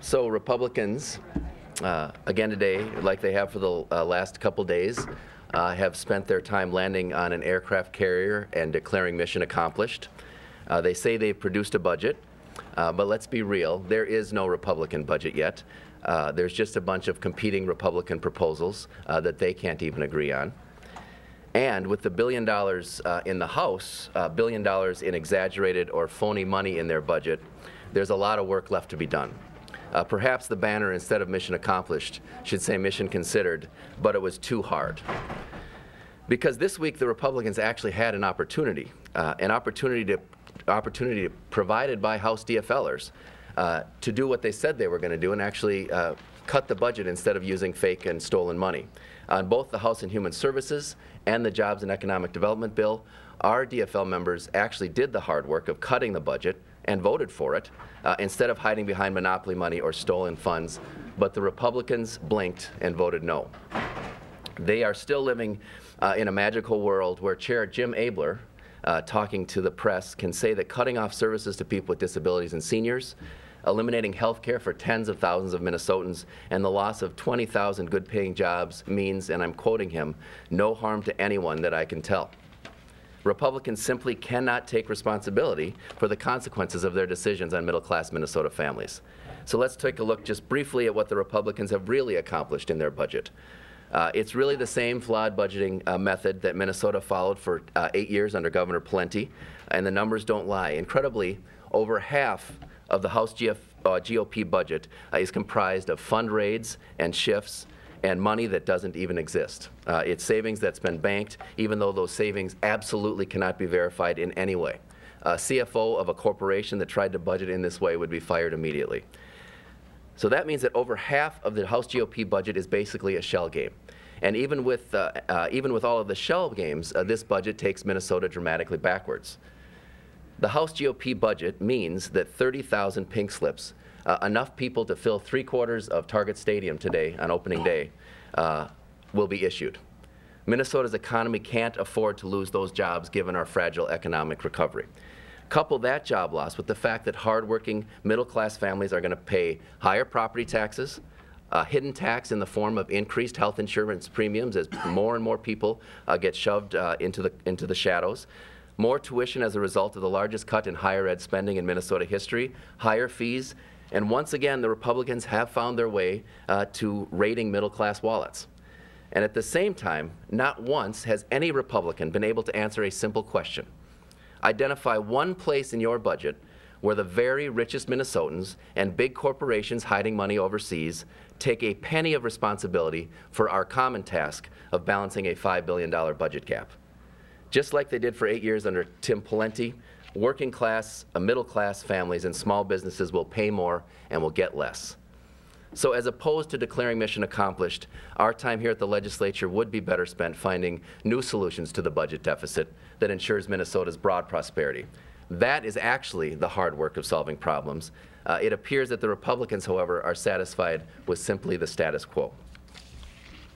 So Republicans, again today, like they have for the last couple days, have spent their time landing on an aircraft carrier and declaring mission accomplished. They say they've produced a budget, but let's be real, there is no Republican budget yet. There's just a bunch of competing Republican proposals that they can't even agree on. And with the $1 billion in the House, $1 billion in exaggerated or phony money in their budget, there's a lot of work left to be done. Perhaps the banner, instead of mission accomplished, should say mission considered, but it was too hard. Because this week the Republicans actually had an opportunity provided by House DFLers to do what they said they were going to do and actually cut the budget instead of using fake and stolen money. On both the House and Human Services and the Jobs and Economic Development bill, our DFL members actually did the hard work of cutting the budget and voted for it instead of hiding behind monopoly money or stolen funds, but the Republicans blinked and voted no. They are still living in a magical world where Chair Jim Abler, talking to the press, can say that cutting off services to people with disabilities and seniors, eliminating health care for tens of thousands of Minnesotans, and the loss of 20,000 good-paying jobs means, and I'm quoting him, no harm to anyone that I can tell. Republicans simply cannot take responsibility for the consequences of their decisions on middle-class Minnesota families. So let's take a look just briefly at what the Republicans have really accomplished in their budget. It's really the same flawed budgeting method that Minnesota followed for 8 years under Governor Pawlenty, and the numbers don't lie. Incredibly, over half of the House GOP budget is comprised of fund raids and shifts and money that doesn't even exist. It's savings that's been banked, even though those savings absolutely cannot be verified in any way. A CFO of a corporation that tried to budget in this way would be fired immediately. So that means that over half of the House GOP budget is basically a shell game. And even with all of the shell games, this budget takes Minnesota dramatically backwards. The House GOP budget means that 30,000 pink slips, enough people to fill 3/4 of Target Stadium today on opening day, will be issued. Minnesota's economy can't afford to lose those jobs given our fragile economic recovery. Couple that job loss with the fact that hardworking middle-class families are going to pay higher property taxes, a hidden tax in the form of increased health insurance premiums as more and more people get shoved into the shadows, more tuition as a result of the largest cut in higher ed spending in Minnesota history, higher fees, and once again, the Republicans have found their way to raiding middle-class wallets. And at the same time, not once has any Republican been able to answer a simple question. Identify one place in your budget where the very richest Minnesotans and big corporations hiding money overseas take a penny of responsibility for our common task of balancing a $5 billion budget gap. Just like they did for 8 years under Tim Pawlenty, working class, middle class families and small businesses will pay more and will get less. So as opposed to declaring mission accomplished, our time here at the legislature would be better spent finding new solutions to the budget deficit that ensures Minnesota's broad prosperity. That is actually the hard work of solving problems. It appears that the Republicans, however, are satisfied with simply the status quo.